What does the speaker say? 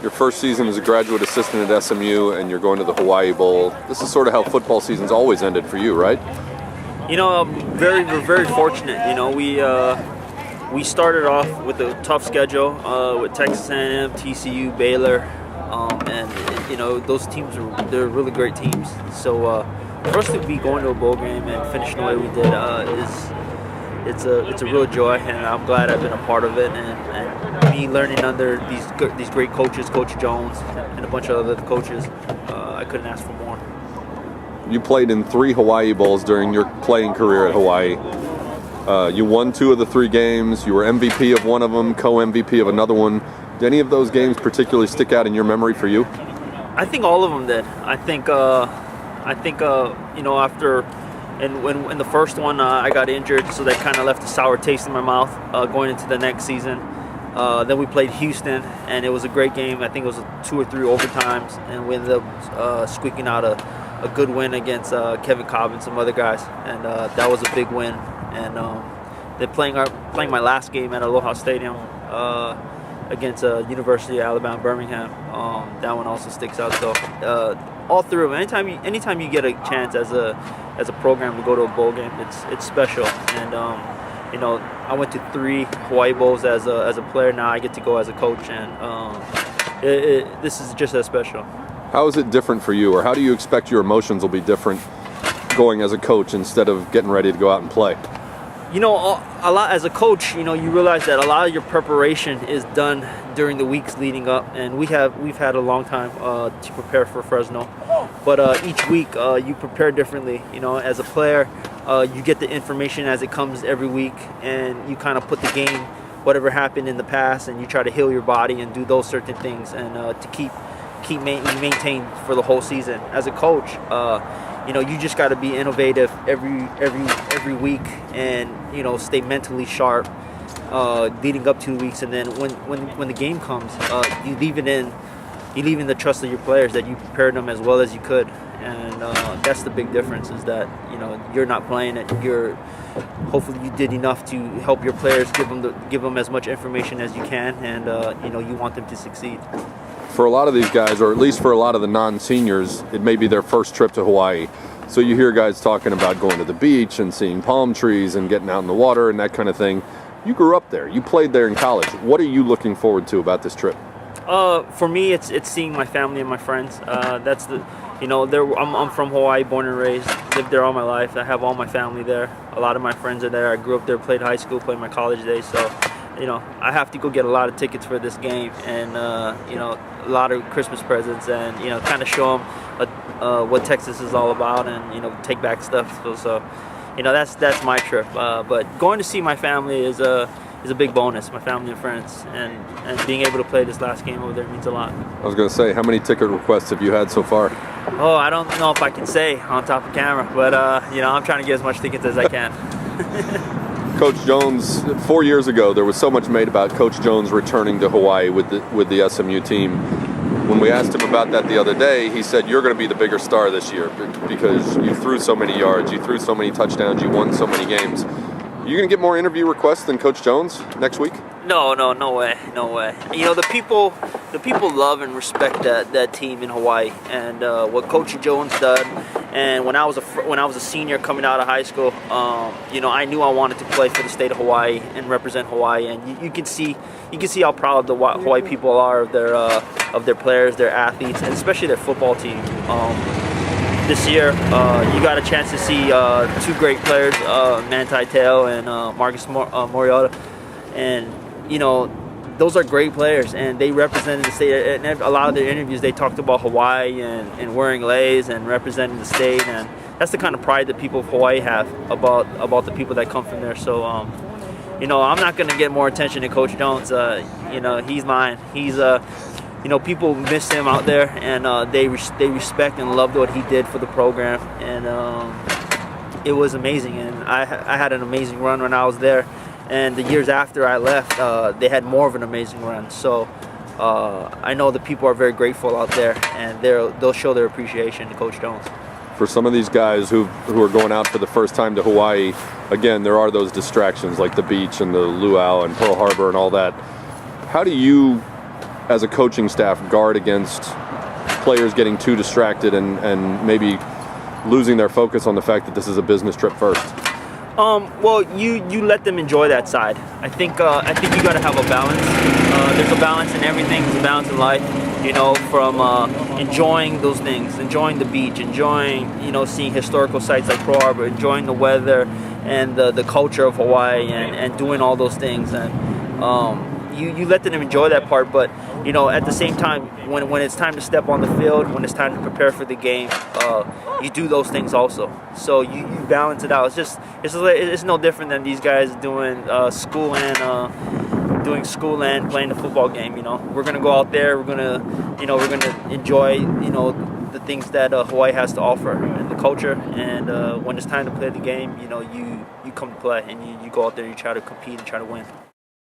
Your first season as a graduate assistant at SMU, and you're going to the Hawaii Bowl. This is sort of how football season's always ended for you, right? You know, we're very fortunate. You know, we started off with a tough schedule with Texas A&M, TCU, Baylor, and you know those teams they're really great teams. So for us to be going to a bowl game and finishing the way we did it's a real joy, and I'm glad I've been a part of it. And me learning under these great coaches, Coach Jones and a bunch of other coaches, I couldn't ask for more. You played in 3 Hawaii Bowls during your playing career at Hawaii. You won 2 of the 3 games. You were MVP of one of them, co-MVP of another one. Did any of those games particularly stick out in your memory for you? I think all of them did. I think you know, after in the first one I got injured, so that kind of left a sour taste in my mouth going into the next season. Then we played Houston, and it was a great game. I think it was 2 or 3 overtimes, and we ended up squeaking out a good win against Kevin Cobb and some other guys, and that was a big win. And then playing my last game at Aloha Stadium against University of Alabama Birmingham, that one also sticks out. So all through, anytime you get a chance as a program to go to a bowl game, it's special. And you know, I went to 3 Hawaii Bowls as a player. Now I get to go as a coach, and this is just as special. How is it different for you, or how do you expect your emotions will be different going as a coach instead of getting ready to go out and play? You know, a lot as a coach, you know, you realize that a lot of your preparation is done during the weeks leading up, and we've had a long time to prepare for Fresno. But each week you prepare differently. You know, as a player, you get the information as it comes every week, and you kind of put the game, whatever happened in the past, and you try to heal your body and do those certain things, and to keep maintained for the whole season. As a coach, you know, you just got to be innovative every week, and you know, stay mentally sharp leading up to the weeks. And then when the game comes, you leave in the trust of your players that you prepared them as well as you could. And that's the big difference, is that, you know, you're not playing it. Hopefully you did enough to help your players, give them as much information as you can, and you know, you want them to succeed. For a lot of these guys, or at least for a lot of the non-seniors, it may be their first trip to Hawaii. So you hear guys talking about going to the beach and seeing palm trees and getting out in the water and that kind of thing. You grew up there. You played there in college. What are you looking forward to about this trip? For me, it's seeing my family and my friends. That's you know, I'm from Hawaii, born and raised, lived there all my life. I have all my family there. A lot of my friends are there. I grew up there, played high school, played my college days. So, you know, I have to go get a lot of tickets for this game, and you know, a lot of Christmas presents, and you know, kind of show them what Texas is all about, and you know, take back stuff. So you know, that's my trip. But going to see my family is a big bonus. My family and friends, and being able to play this last game over there means a lot. I was going to say, how many ticket requests have you had so far? Oh, I don't know if I can say on top of camera, but you know, I'm trying to get as much tickets as I can. Coach Jones, 4 years ago, there was so much made about Coach Jones returning to Hawaii with the SMU team. When we asked him about that the other day, he said, you're going to be the bigger star this year because you threw so many yards, you threw so many touchdowns, you won so many games. You going to get more interview requests than Coach Jones next week? No way. You know, the people love and respect that team in Hawaii, and what Coach Jones did. And when I was a senior coming out of high school, you know, I knew I wanted to play for the state of Hawaii and represent Hawaii. And you can see how proud the Hawaii people are of their players, their athletes, and especially their football team. This year, you got a chance to see 2 great players, Manti Te'o and Marcus Mariota, and you know, those are great players, and they represented the state. And a lot of their interviews, they talked about Hawaii and wearing leis and representing the state, and that's the kind of pride that people of Hawaii have about the people that come from there. So, you know, I'm not going to get more attention than Coach Jones. You know, he's mine. He's you know, people miss him out there, and they respect and loved what he did for the program, and it was amazing. And I had an amazing run when I was there, and the years after I left, they had more of an amazing run. So I know the people are very grateful out there, and they'll show their appreciation to Coach Jones. For some of these guys who are going out for the first time to Hawaii, again, there are those distractions like the beach and the luau and Pearl Harbor and all that. How do you as a coaching staff, guard against players getting too distracted and maybe losing their focus on the fact that this is a business trip first? Well, you let them enjoy that side. I think you got to have a balance. There's a balance in everything. There's a balance in life. From enjoying those things, enjoying the beach, enjoying seeing historical sites like Pearl Harbor, enjoying the weather and the culture of Hawaii, and doing all those things. And you let them enjoy that part, but at the same time, when it's time to step on the field, when it's time to prepare for the game, you do those things also. So you balance it out. It's no different than these guys doing school and playing the football game. We're gonna go out there. We're gonna enjoy the things that Hawaii has to offer and the culture. And when it's time to play the game, you come to play and you go out there. You try to compete and try to win.